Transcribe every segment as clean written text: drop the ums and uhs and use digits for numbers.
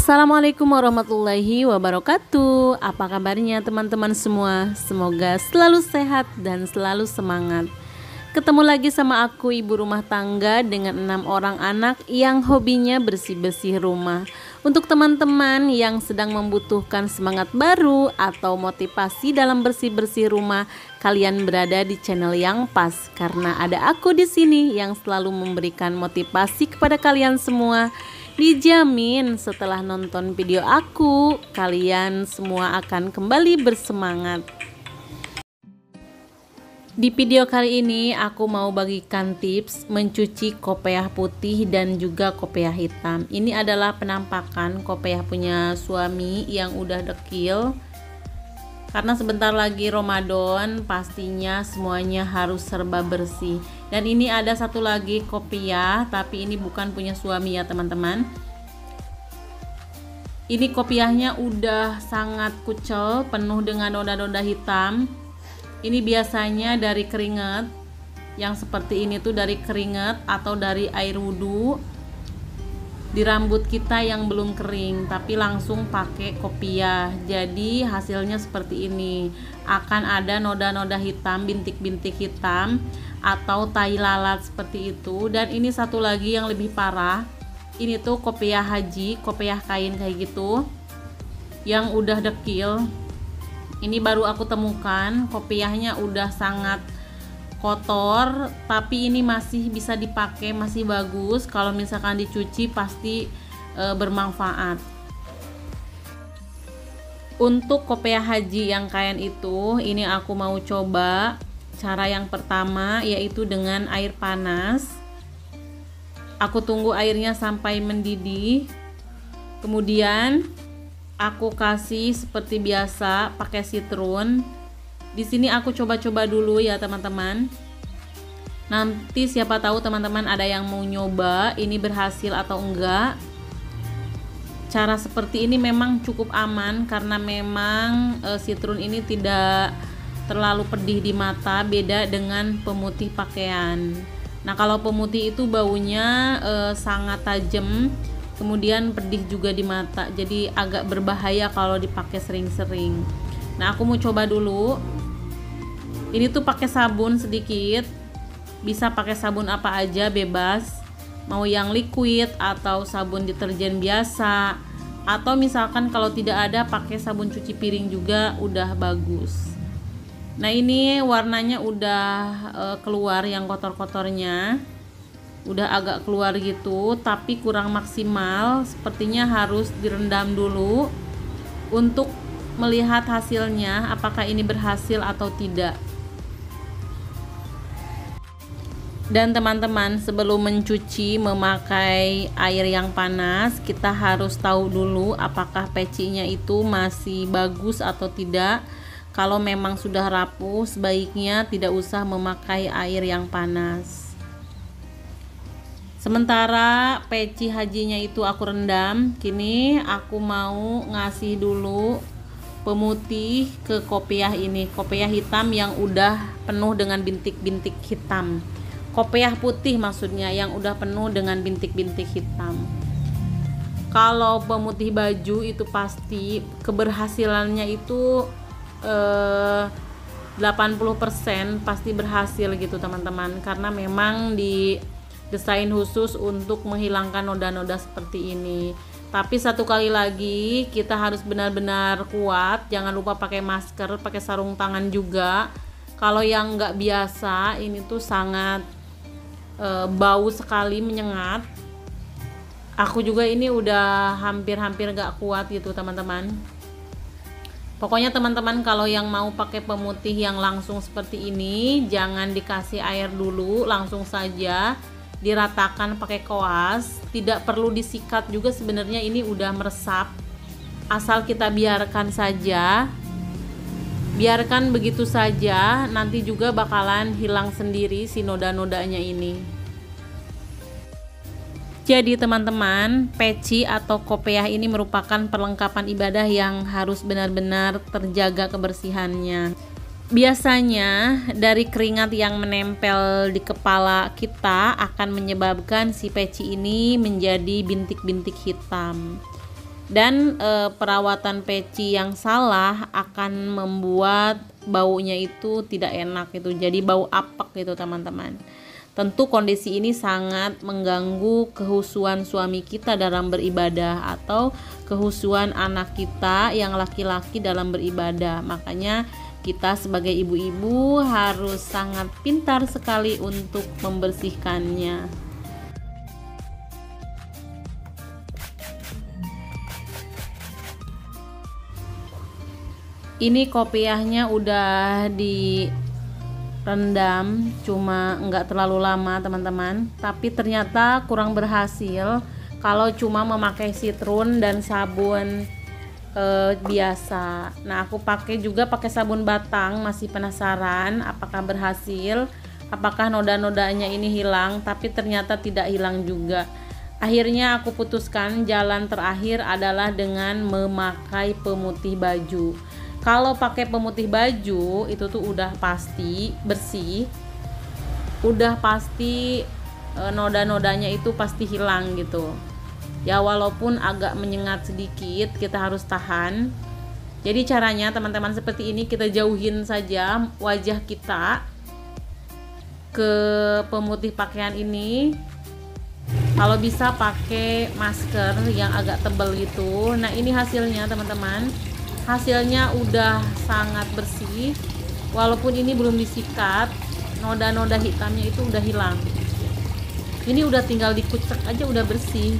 Assalamualaikum warahmatullahi wabarakatuh. Apa kabarnya teman-teman semua? Semoga selalu sehat dan selalu semangat. Ketemu lagi sama aku, ibu rumah tangga dengan 6 orang anak yang hobinya bersih-bersih rumah. Untuk teman-teman yang sedang membutuhkan semangat baru atau motivasi dalam bersih-bersih rumah, kalian berada di channel yang pas karena ada aku di sini yang selalu memberikan motivasi kepada kalian semua. Dijamin setelah nonton video aku, kalian semua akan kembali bersemangat. Di video kali ini aku mau bagikan tips mencuci kopiah putih dan juga kopiah hitam. Ini adalah penampakan kopiah punya suami yang udah dekil. Karena sebentar lagi Ramadan, pastinya semuanya harus serba bersih. Dan ini ada satu lagi kopiah, tapi ini bukan punya suami ya teman-teman. Ini kopiahnya udah sangat kucel, penuh dengan noda-noda hitam. Ini biasanya dari keringat. Yang seperti ini tuh dari keringat atau dari air wudhu di rambut kita yang belum kering, tapi langsung pakai kopiah. Jadi hasilnya seperti ini. Akan ada noda-noda hitam, bintik-bintik hitam atau tai lalat seperti itu. Dan ini satu lagi yang lebih parah. Ini tuh kopiah haji, kopiah kain kayak gitu yang udah dekil. Ini baru aku temukan, kopiahnya udah sangat kotor, tapi ini masih bisa dipakai, masih bagus. Kalau misalkan dicuci pasti bermanfaat. Untuk kopiah haji yang kain itu, ini aku mau coba cara yang pertama, yaitu dengan air panas. Aku tunggu airnya sampai mendidih. Kemudian aku kasih seperti biasa pakai citron. Di sini aku coba-coba dulu ya teman-teman. Nanti siapa tahu teman-teman ada yang mau nyoba ini berhasil atau enggak. Cara seperti ini memang cukup aman karena memang citron ini tidak terlalu pedih di mata, beda dengan pemutih pakaian. Nah, kalau pemutih itu baunya sangat tajam, kemudian pedih juga di mata. Jadi agak berbahaya kalau dipakai sering-sering. Nah, aku mau coba dulu. Ini tuh pakai sabun sedikit, bisa pakai sabun apa aja bebas, mau yang liquid atau sabun deterjen biasa, atau misalkan kalau tidak ada pakai sabun cuci piring juga udah bagus. Nah, ini warnanya udah keluar yang kotor-kotornya, udah agak keluar gitu, tapi kurang maksimal, sepertinya harus direndam dulu untuk melihat hasilnya apakah ini berhasil atau tidak. Dan teman-teman, sebelum mencuci memakai air yang panas, kita harus tahu dulu apakah pecinya itu masih bagus atau tidak. Kalau memang sudah rapuh, sebaiknya tidak usah memakai air yang panas. Sementara peci hajinya itu aku rendam, kini aku mau ngasih dulu pemutih ke kopiah ini, kopiah hitam yang udah penuh dengan bintik-bintik hitam. Kopiah putih maksudnya yang udah penuh dengan bintik-bintik hitam. Kalau pemutih baju itu pasti keberhasilannya itu 80% pasti berhasil gitu teman-teman, karena memang didesain khusus untuk menghilangkan noda-noda seperti ini. Tapi satu kali lagi kita harus benar-benar kuat, jangan lupa pakai masker, pakai sarung tangan juga. Kalau yang nggak biasa ini tuh sangat bau sekali, menyengat. Aku juga ini udah hampir-hampir gak kuat gitu teman-teman. Pokoknya teman-teman kalau yang mau pakai pemutih yang langsung seperti ini, jangan dikasih air dulu, langsung saja diratakan pakai koas. Tidak perlu disikat juga, sebenarnya ini udah meresap. Asal kita biarkan saja, biarkan begitu saja, nanti juga bakalan hilang sendiri si noda-nodanya ini. Jadi teman-teman, peci atau kopiah ini merupakan perlengkapan ibadah yang harus benar-benar terjaga kebersihannya. Biasanya dari keringat yang menempel di kepala kita akan menyebabkan si peci ini menjadi bintik-bintik hitam. Dan perawatan peci yang salah akan membuat baunya itu tidak enak gitu, jadi bau apek gitu teman-teman. Tentu kondisi ini sangat mengganggu kehusuan suami kita dalam beribadah atau kehusuan anak kita yang laki-laki dalam beribadah. Makanya kita sebagai ibu-ibu harus sangat pintar sekali untuk membersihkannya. Ini kopiahnya udah direndam, cuma nggak terlalu lama teman-teman, tapi ternyata kurang berhasil kalau cuma memakai sitrun dan sabun biasa. Nah, aku pakai sabun batang. Masih penasaran apakah berhasil, apakah noda-nodanya ini hilang, tapi ternyata tidak hilang juga. Akhirnya aku putuskan jalan terakhir adalah dengan memakai pemutih baju. Kalau pakai pemutih baju itu tuh udah pasti bersih, udah pasti noda-nodanya itu pasti hilang gitu ya, walaupun agak menyengat sedikit kita harus tahan. Jadi caranya teman-teman seperti ini, kita jauhin saja wajah kita ke pemutih pakaian ini. Kalau bisa pakai masker yang agak tebal gitu. Nah, ini hasilnya teman-teman, hasilnya udah sangat bersih, walaupun ini belum disikat, noda-noda hitamnya itu udah hilang. Ini udah tinggal dikucek aja udah bersih,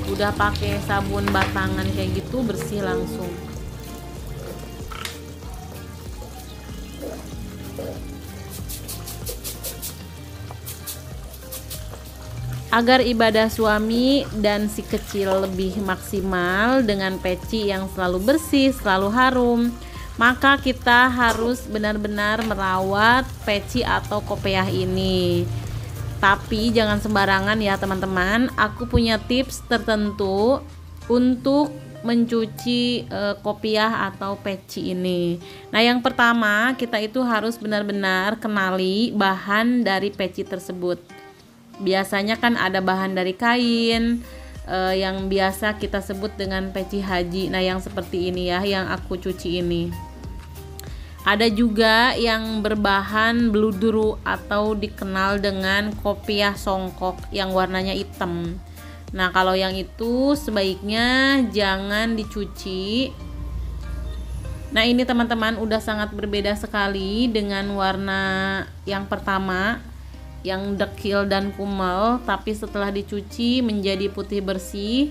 udah pakai sabun batangan kayak gitu bersih langsung. Agar ibadah suami dan si kecil lebih maksimal dengan peci yang selalu bersih, selalu harum, maka kita harus benar-benar merawat peci atau kopiah ini. Tapi jangan sembarangan ya teman-teman. Aku punya tips tertentu untuk mencuci kopiah atau peci ini. Nah, yang pertama, kita itu harus benar-benar kenali bahan dari peci tersebut. Biasanya kan ada bahan dari kain yang biasa kita sebut dengan peci haji. Nah, yang seperti ini ya, yang aku cuci ini. Ada juga yang berbahan bludru atau dikenal dengan kopiah songkok yang warnanya hitam. Nah, kalau yang itu sebaiknya jangan dicuci. Nah, ini teman-teman udah sangat berbeda sekali dengan warna yang pertama, yang dekil dan kumel, tapi setelah dicuci menjadi putih bersih.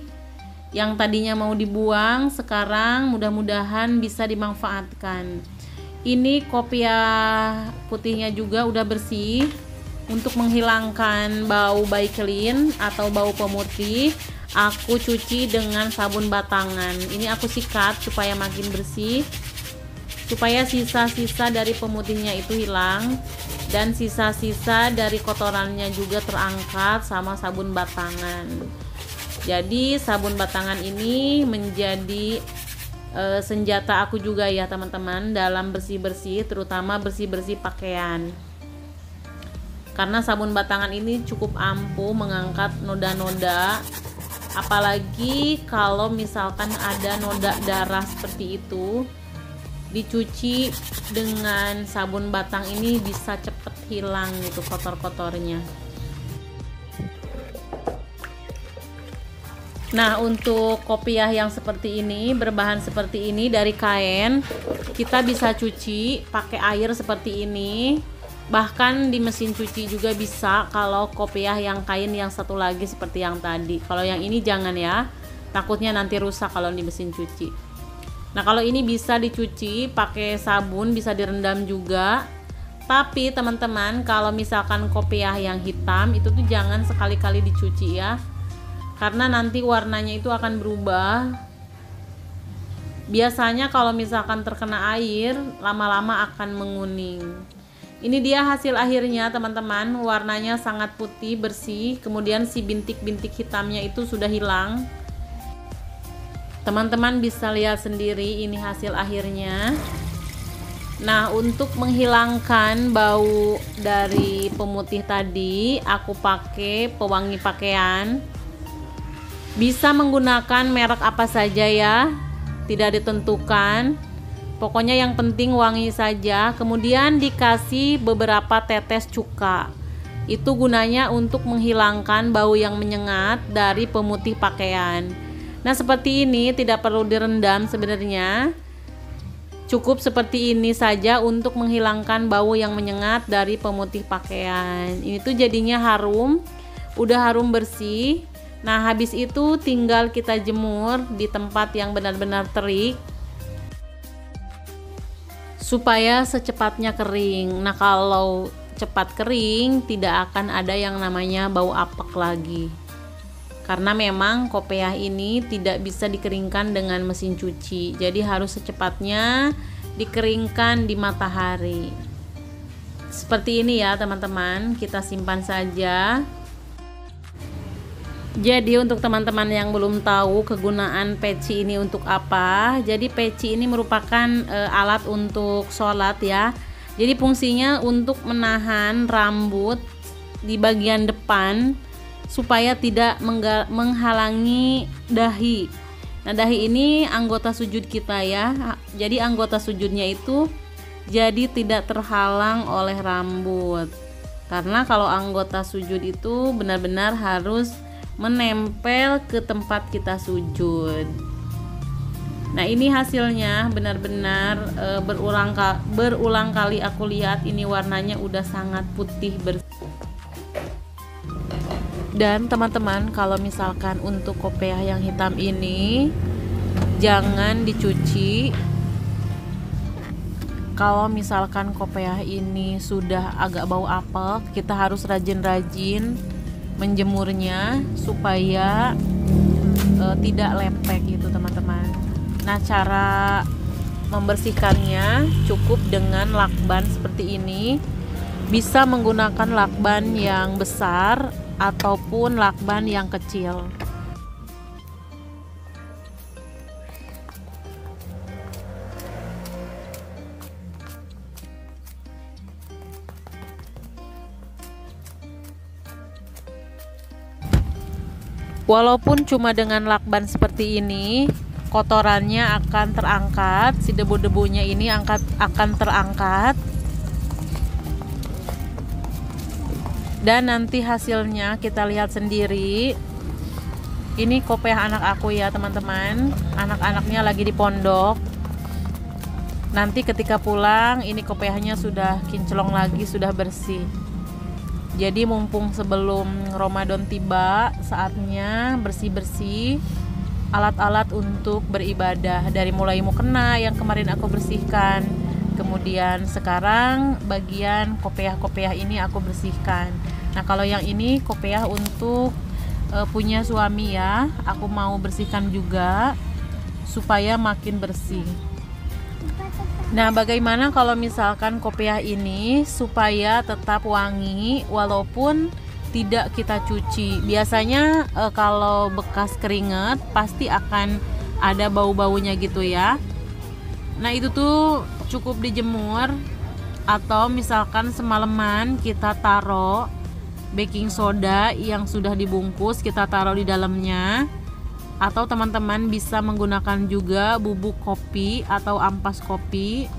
Yang tadinya mau dibuang sekarang mudah-mudahan bisa dimanfaatkan. Ini kopiah putihnya juga udah bersih. Untuk menghilangkan bau Baikelin atau bau pemutih, aku cuci dengan sabun batangan. Ini aku sikat supaya makin bersih, supaya sisa-sisa dari pemutihnya itu hilang, dan sisa-sisa dari kotorannya juga terangkat sama sabun batangan. Jadi sabun batangan ini menjadi senjata aku juga ya teman-teman dalam bersih-bersih, terutama bersih-bersih pakaian. Karena sabun batangan ini cukup ampuh mengangkat noda-noda, apalagi kalau misalkan ada noda darah seperti itu, dicuci dengan sabun batang ini bisa cepet hilang itu kotor-kotornya. Nah, untuk kopiah yang seperti ini, berbahan seperti ini dari kain, kita bisa cuci pakai air seperti ini. Bahkan di mesin cuci juga bisa kalau kopiah yang kain yang satu lagi seperti yang tadi. Kalau yang ini jangan ya, takutnya nanti rusak kalau di mesin cuci. Nah, kalau ini bisa dicuci pakai sabun, bisa direndam juga. Tapi teman-teman, kalau misalkan kopiah yang hitam itu tuh jangan sekali-kali dicuci ya, karena nanti warnanya itu akan berubah. Biasanya kalau misalkan terkena air, lama-lama akan menguning. Ini dia hasil akhirnya teman-teman, warnanya sangat putih bersih, kemudian si bintik-bintik hitamnya itu sudah hilang. Teman-teman bisa lihat sendiri ini hasil akhirnya. Nah, untuk menghilangkan bau dari pemutih tadi, aku pakai pewangi pakaian. Bisa menggunakan merek apa saja ya, tidak ditentukan. Pokoknya yang penting wangi saja. Kemudian dikasih beberapa tetes cuka. Itu gunanya untuk menghilangkan bau yang menyengat dari pemutih pakaian. Nah, seperti ini tidak perlu direndam sebenarnya. Cukup seperti ini saja untuk menghilangkan bau yang menyengat dari pemutih pakaian. Ini tuh jadinya harum, udah harum bersih. Nah, habis itu tinggal kita jemur di tempat yang benar-benar terik supaya secepatnya kering. Nah, kalau cepat kering tidak akan ada yang namanya bau apek lagi. Karena memang kopiah ini tidak bisa dikeringkan dengan mesin cuci. Jadi harus secepatnya dikeringkan di matahari. Seperti ini ya, teman-teman. Kita simpan saja. Jadi untuk teman-teman yang belum tahu kegunaan peci ini untuk apa, jadi peci ini merupakan alat untuk sholat ya. Jadi fungsinya untuk menahan rambut di bagian depan supaya tidak menghalangi dahi. Nah, dahi ini anggota sujud kita ya. Jadi anggota sujudnya itu jadi tidak terhalang oleh rambut. Karena kalau anggota sujud itu benar-benar harus menempel ke tempat kita sujud. Nah, ini hasilnya benar-benar berulang kali aku lihat ini warnanya udah sangat putih bersih. Dan teman-teman, kalau misalkan untuk kopiah yang hitam ini jangan dicuci. Kalau misalkan kopiah ini sudah agak bau apek, kita harus rajin-rajin menjemurnya supaya tidak lepek gitu teman-teman. Nah, cara membersihkannya cukup dengan lakban seperti ini. Bisa menggunakan lakban yang besar ataupun lakban yang kecil. Walaupun cuma dengan lakban seperti ini, kotorannya akan terangkat, si debu-debunya ini akan terangkat. Dan nanti hasilnya kita lihat sendiri. Ini kopiah anak aku ya teman-teman. Anak-anaknya lagi di pondok. Nanti ketika pulang ini kopiahnya sudah kinclong lagi, sudah bersih. Jadi mumpung sebelum Ramadan tiba, saatnya bersih-bersih alat-alat untuk beribadah. Dari mulai mukena yang kemarin aku bersihkan, kemudian sekarang bagian kopiah-kopiah ini aku bersihkan. Nah, kalau yang ini kopiah untuk punya suami ya, aku mau bersihkan juga supaya makin bersih. Nah, bagaimana kalau misalkan kopiah ini supaya tetap wangi walaupun tidak kita cuci? Biasanya kalau bekas keringat pasti akan ada bau-baunya gitu ya. Nah, itu tuh cukup dijemur, atau misalkan semalaman kita taruh baking soda yang sudah dibungkus, kita taruh di dalamnya. Atau teman-teman bisa menggunakan juga bubuk kopi atau ampas kopi,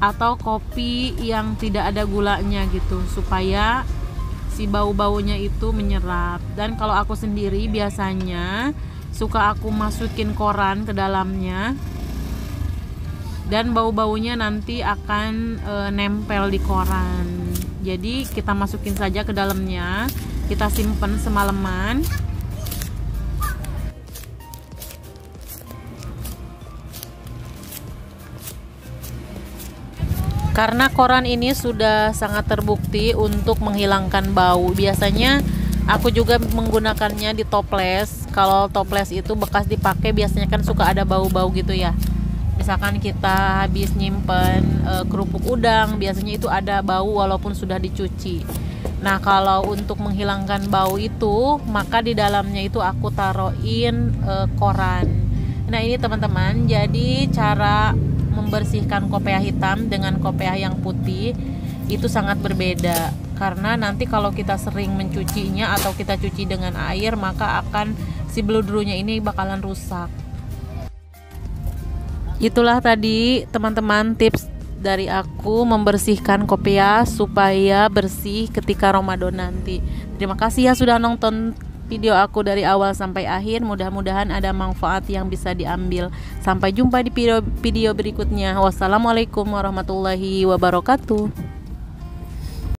atau kopi yang tidak ada gulanya gitu, supaya si bau-baunya itu menyerap. Dan kalau aku sendiri biasanya suka aku masukin koran ke dalamnya, dan bau-baunya nanti akan nempel di koran. Jadi kita masukin saja ke dalamnya, kita simpen semalaman. Karena koran ini sudah sangat terbukti untuk menghilangkan bau. Biasanya aku juga menggunakannya di toples. Kalau toples itu bekas dipakai biasanya kan suka ada bau-bau gitu ya. Misalkan kita habis nyimpen kerupuk udang, biasanya itu ada bau walaupun sudah dicuci. Nah, kalau untuk menghilangkan bau itu, maka di dalamnya itu aku taruhin koran. Nah, ini teman-teman, jadi cara membersihkan kopiah hitam dengan kopiah yang putih. itu sangat berbeda, karena nanti kalau kita sering mencucinya atau kita cuci dengan air, maka akan si bluedrunya ini bakalan rusak. Itulah tadi teman-teman tips dari aku membersihkan kopiah supaya bersih ketika Ramadan nanti. Terima kasih ya sudah nonton video aku dari awal sampai akhir. Mudah-mudahan ada manfaat yang bisa diambil. Sampai jumpa di video berikutnya. Wassalamualaikum warahmatullahi wabarakatuh.